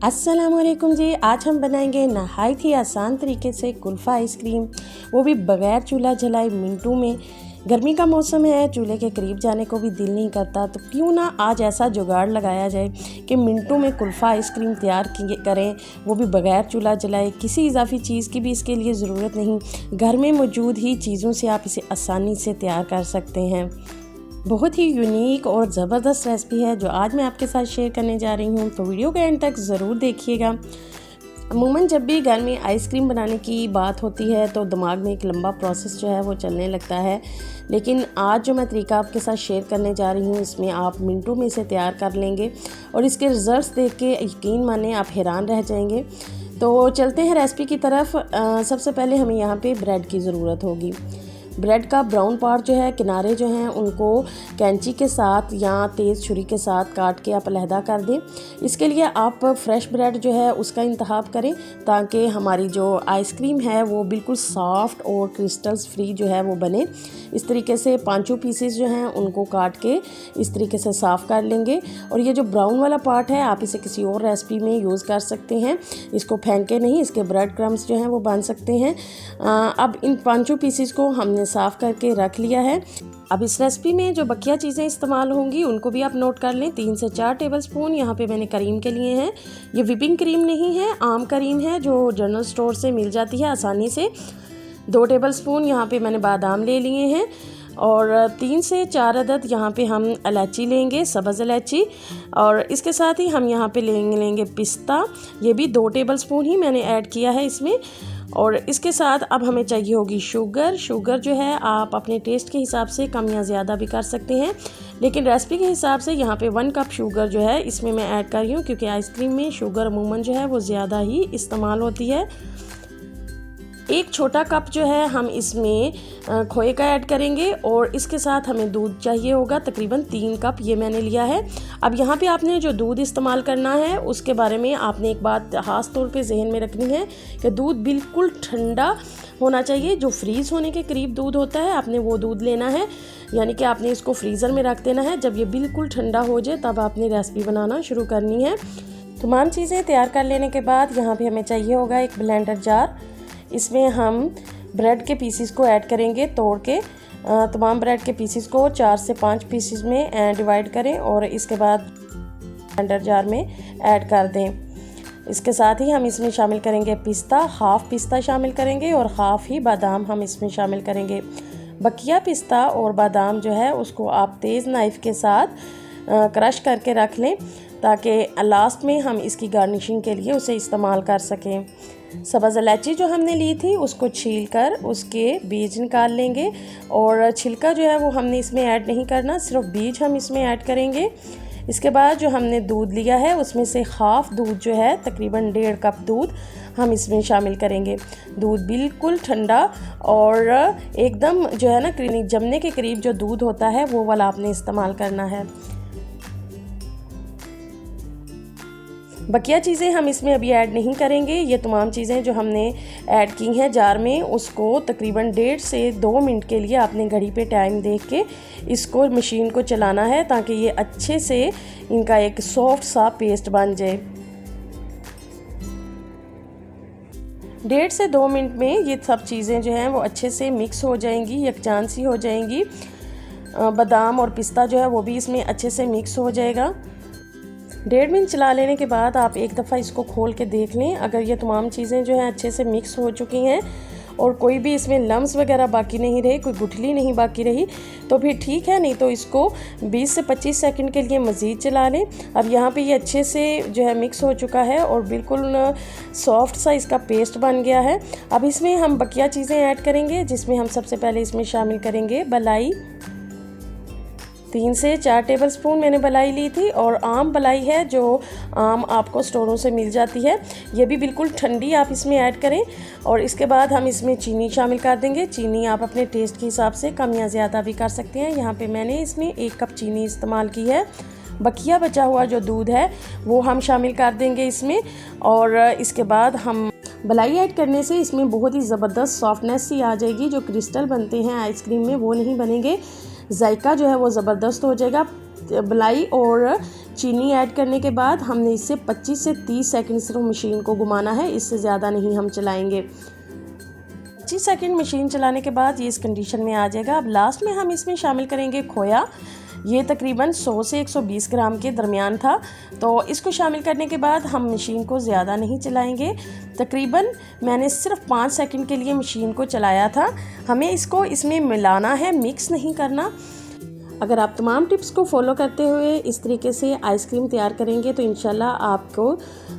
अस्सलामुअलैकुम जी। आज हम बनाएंगे नहायत ही आसान तरीके से कुल्फ़ा आइसक्रीम, वो भी बग़ैर चूल्हा जलाए मिनटों में। गर्मी का मौसम है, चूल्हे के करीब जाने को भी दिल नहीं करता, तो क्यों ना आज ऐसा जुगाड़ लगाया जाए कि मिनटों में कुल्फ़ा आइसक्रीम तैयार करें, वो भी बग़ैर चूल्हा जलाए। किसी इजाफी चीज़ की भी इसके लिए ज़रूरत नहीं, घर में मौजूद ही चीज़ों से आप इसे आसानी से तैयार कर सकते हैं। बहुत ही यूनिक और ज़बरदस्त रेसिपी है जो आज मैं आपके साथ शेयर करने जा रही हूँ, तो वीडियो के एंड तक ज़रूर देखिएगा। अमूमन जब भी घर में आइसक्रीम बनाने की बात होती है तो दिमाग में एक लंबा प्रोसेस जो है वो चलने लगता है, लेकिन आज जो मैं तरीका आपके साथ शेयर करने जा रही हूँ इसमें आप मिनटों में इसे तैयार कर लेंगे और इसके रिज़ल्ट्स देख के यकीन माने आप हैरान रह जाएंगे। तो चलते हैं रेसिपी की तरफ। सबसे पहले हमें यहाँ पे ब्रेड की ज़रूरत होगी। ब्रेड का ब्राउन पार्ट जो है, किनारे जो हैं, उनको कैंची के साथ या तेज़ छुरी के साथ काट के आप अलहदा कर दें। इसके लिए आप फ्रेश ब्रेड जो है उसका इंतखाब करें ताकि हमारी जो आइसक्रीम है वो बिल्कुल सॉफ्ट और क्रिस्टल्स फ्री जो है वो बने। इस तरीके से पांचों पीसेस जो हैं उनको काट के इस तरीके से साफ़ कर लेंगे। और ये जो ब्राउन वाला पार्ट है आप इसे किसी और रेसिपी में यूज़ कर सकते हैं, इसको फेंके नहीं, इसके ब्रेड क्रम्स जो हैं वो बन सकते हैं। अब इन पांचों पीसेस को हमने साफ़ करके रख लिया है। अब इस रेसिपी में जो बकिया चीज़ें इस्तेमाल होंगी उनको भी आप नोट कर लें। 3 से 4 टेबलस्पून यहाँ पे मैंने क्रीम के लिए हैं। ये व्हिपिंग क्रीम नहीं है, आम क्रीम है जो जनरल स्टोर से मिल जाती है आसानी से। 2 टेबलस्पून यहाँ पे मैंने बादाम ले लिए हैं और 3 से 4 अदद यहाँ पे हम इलायची लेंगे, सब्ज़ इलायची। और इसके साथ ही हम यहाँ पे लेंगे पिस्ता, ये भी 2 टेबलस्पून ही मैंने ऐड किया है इसमें। और इसके साथ अब हमें चाहिए होगी शुगर। शुगर जो है आप अपने टेस्ट के हिसाब से कम या ज़्यादा भी कर सकते हैं, लेकिन रेसिपी के हिसाब से यहाँ पे 1 कप शुगर जो है इसमें मैं ऐड कर रही हूँ, क्योंकि आइसक्रीम में शुगर अमूमन जो है वो ज़्यादा ही इस्तेमाल होती है। 1 छोटा कप जो है हम इसमें खोए का ऐड करेंगे और इसके साथ हमें दूध चाहिए होगा तकरीबन 3 कप, ये मैंने लिया है। अब यहाँ पे आपने जो दूध इस्तेमाल करना है उसके बारे में आपने एक बात खास तौर पे जहन में रखनी है कि दूध बिल्कुल ठंडा होना चाहिए। जो फ्रीज़ होने के करीब दूध होता है आपने वो दूध लेना है, यानी कि आपने इसको फ्रीज़र में रख देना है। जब ये बिल्कुल ठंडा हो जाए तब आपने रेसिपी बनाना शुरू करनी है। तमाम चीज़ें तैयार कर लेने के बाद यहाँ पर हमें चाहिए होगा एक ब्लेंडर जार। इसमें हम ब्रेड के पीसेस को ऐड करेंगे तोड़ के। तमाम ब्रेड के पीसेस को 4 से 5 पीसेस में डिवाइड करें और इसके बाद ब्लेंडर जार में ऐड कर दें। इसके साथ ही हम इसमें शामिल करेंगे पिस्ता, हाफ़ पिस्ता शामिल करेंगे और हाफ़ ही बादाम हम इसमें शामिल करेंगे। बकिया पिस्ता और बादाम जो है उसको आप तेज़ नाइफ़ के साथ क्रश करके रख लें ताकि लास्ट में हम इसकी गार्निशिंग के लिए उसे इस्तेमाल कर सकें। सब्ज़ इलायची जो हमने ली थी उसको छील कर उसके बीज निकाल लेंगे और छिलका जो है वो हमने इसमें ऐड नहीं करना, सिर्फ बीज हम इसमें ऐड करेंगे। इसके बाद जो हमने दूध लिया है उसमें से हाफ़ दूध जो है तकरीबन 1.5 कप दूध हम इसमें शामिल करेंगे। दूध बिल्कुल ठंडा और एकदम जो है ना जमने के करीब जो दूध होता है वो वाला आपने इस्तेमाल करना है। बकिया चीज़ें हम इसमें अभी ऐड नहीं करेंगे। ये तमाम चीज़ें जो हमने ऐड की हैं जार में उसको तकरीबन 1.5 से 2 मिनट के लिए आपने घड़ी पे टाइम देख के इसको मशीन को चलाना है ताकि ये अच्छे से इनका एक सॉफ्ट सा पेस्ट बन जाए। 1.5 से 2 मिनट में ये सब चीज़ें जो हैं वो अच्छे से मिक्स हो जाएंगी, यकजान सी हो जाएंगी। बादाम और पिस्ता जो है वो भी इसमें अच्छे से मिक्स हो जाएगा। 1.5 मिनट चला लेने के बाद आप एक दफ़ा इसको खोल के देख लें। अगर ये तमाम चीज़ें जो हैं अच्छे से मिक्स हो चुकी हैं और कोई भी इसमें लम्स वगैरह बाकी नहीं रहे, कोई गुठली नहीं बाकी रही, तो फिर ठीक है, नहीं तो इसको 20 से 25 सेकंड के लिए मज़ीद चला लें। अब यहाँ पे ये अच्छे से जो है मिक्स हो चुका है और बिल्कुल सॉफ्ट सा इसका पेस्ट बन गया है। अब इसमें हम बकिया चीज़ें ऐड करेंगे, जिसमें हम सबसे पहले इसमें शामिल करेंगे मलाई। 3 से 4 टेबलस्पून मैंने मलाई ली थी और आम मलाई है जो आम आपको स्टोरों से मिल जाती है, ये भी बिल्कुल ठंडी आप इसमें ऐड करें। और इसके बाद हम इसमें चीनी शामिल कर देंगे। चीनी आप अपने टेस्ट के हिसाब से कम या ज़्यादा भी कर सकते हैं। यहाँ पे मैंने इसमें 1 कप चीनी इस्तेमाल की है। बकिया बचा हुआ जो दूध है वो हम शामिल कर देंगे इसमें। और इसके बाद हम मलाई ऐड करने से इसमें बहुत ही ज़बरदस्त सॉफ्टनेस सी आ जाएगी। जो क्रिस्टल बनते हैं आइसक्रीम में वो नहीं बनेंगे, जायका जो है वो ज़बरदस्त हो जाएगा। मलाई और चीनी ऐड करने के बाद हमने इसे 25 से 30 सेकंड सिर्फ मशीन को घुमाना है, इससे ज़्यादा नहीं हम चलाएंगे। 25 सेकंड मशीन चलाने के बाद ये इस कंडीशन में आ जाएगा। अब लास्ट में हम इसमें शामिल करेंगे खोया। ये तकरीबन 100 से 120 ग्राम के दरमियान था। तो इसको शामिल करने के बाद हम मशीन को ज़्यादा नहीं चलाएंगे। तकरीबन मैंने सिर्फ 5 सेकंड के लिए मशीन को चलाया था। हमें इसको इसमें मिलाना है, मिक्स नहीं करना। अगर आप तमाम टिप्स को फॉलो करते हुए इस तरीके से आइसक्रीम तैयार करेंगे तो इंशाल्लाह आपको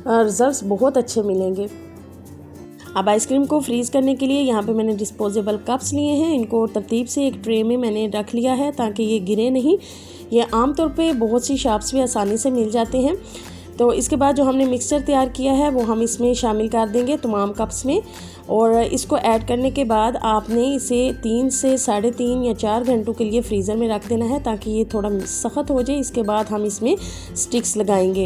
रिजल्ट्स बहुत अच्छे मिलेंगे। अब आइसक्रीम को फ्रीज़ करने के लिए यहाँ पे मैंने डिस्पोजेबल कप्स लिए हैं। इनको तरतीब से एक ट्रे में मैंने रख लिया है ताकि ये गिरे नहीं। ये आमतौर पे बहुत सी शॉप्स में आसानी से मिल जाते हैं। तो इसके बाद जो हमने मिक्सचर तैयार किया है वो हम इसमें शामिल कर देंगे तमाम कप्स में, और इसको ऐड करने के बाद आपने इसे 3 से 3.5 या 4 घंटों के लिए फ्रीज़र में रख देना है ताकि ये थोड़ा सख्त हो जाए। इसके बाद हम इसमें स्टिक्स लगाएंगे।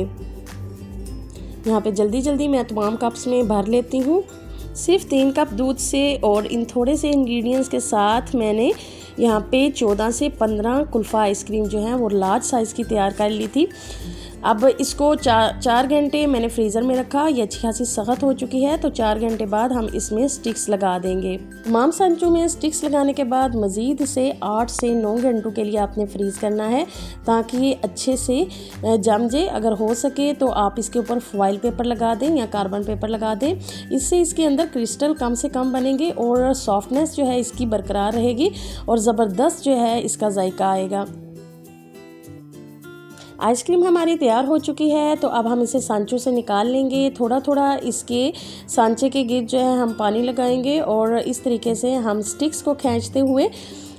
यहाँ पे जल्दी मैं तमाम कप्स में भर लेती हूँ। सिर्फ 3 कप दूध से और इन थोड़े से इंग्रेडिएंट्स के साथ मैंने यहाँ पे 14 से 15 कुल्फ़ा आइसक्रीम जो है वो लार्ज साइज़ की तैयार कर ली थी। अब इसको 4 घंटे मैंने फ्रीज़र में रखा। ये अच्छी खासी सख्त हो चुकी है, तो 4 घंटे बाद हम इसमें स्टिक्स लगा देंगे। तमाम सांचों में स्टिक्स लगाने के बाद मज़ीद इसे 8 से 9 घंटों के लिए आपने फ्रीज़ करना है ताकि ये अच्छे से जम जाए। अगर हो सके तो आप इसके ऊपर फॉइल पेपर लगा दें या कार्बन पेपर लगा दें। इससे इसके अंदर क्रिस्टल कम से कम बनेंगे और सॉफ्टनेस जो है इसकी बरकरार रहेगी और ज़बरदस्त जो है इसका जायका आएगा। आइसक्रीम हमारी तैयार हो चुकी है, तो अब हम इसे सांचों से निकाल लेंगे। थोड़ा थोड़ा इसके सांचे के गिर्द जो है हम पानी लगाएंगे और इस तरीके से हम स्टिक्स को खींचते हुए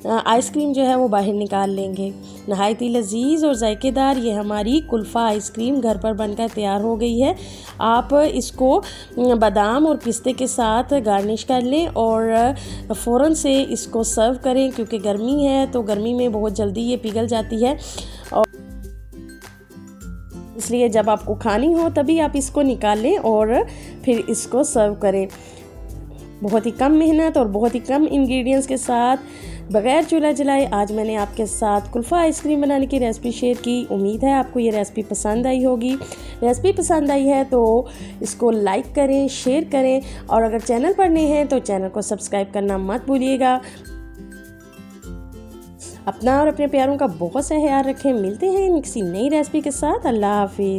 आइसक्रीम जो है वो बाहर निकाल लेंगे। नहायत ही लजीज और जायकेदार ये हमारी कुल्फ़ा आइसक्रीम घर पर बनकर तैयार हो गई है। आप इसको बादाम और पिस्ते के साथ गार्निश कर लें और फ़ौरन से इसको सर्व करें, क्योंकि गर्मी है तो गर्मी में बहुत जल्दी ये पिघल जाती है, और इसलिए जब आपको खानी हो तभी आप इसको निकालें और फिर इसको सर्व करें। बहुत ही कम मेहनत और बहुत ही कम इंग्रेडिएंट्स के साथ बग़ैर चूल्हा जलाए आज मैंने आपके साथ कुल्फ़ा आइसक्रीम बनाने की रेसिपी शेयर की। उम्मीद है आपको ये रेसिपी पसंद आई होगी। रेसिपी पसंद आई है तो इसको लाइक करें, शेयर करें, और अगर चैनल पर नए हैं तो चैनल को सब्सक्राइब करना मत भूलिएगा। अपना और अपने प्यारों का बहुत सा ख्याल रखें। मिलते हैं किसी नई रेसिपी के साथ। अल्लाह हाफिज़।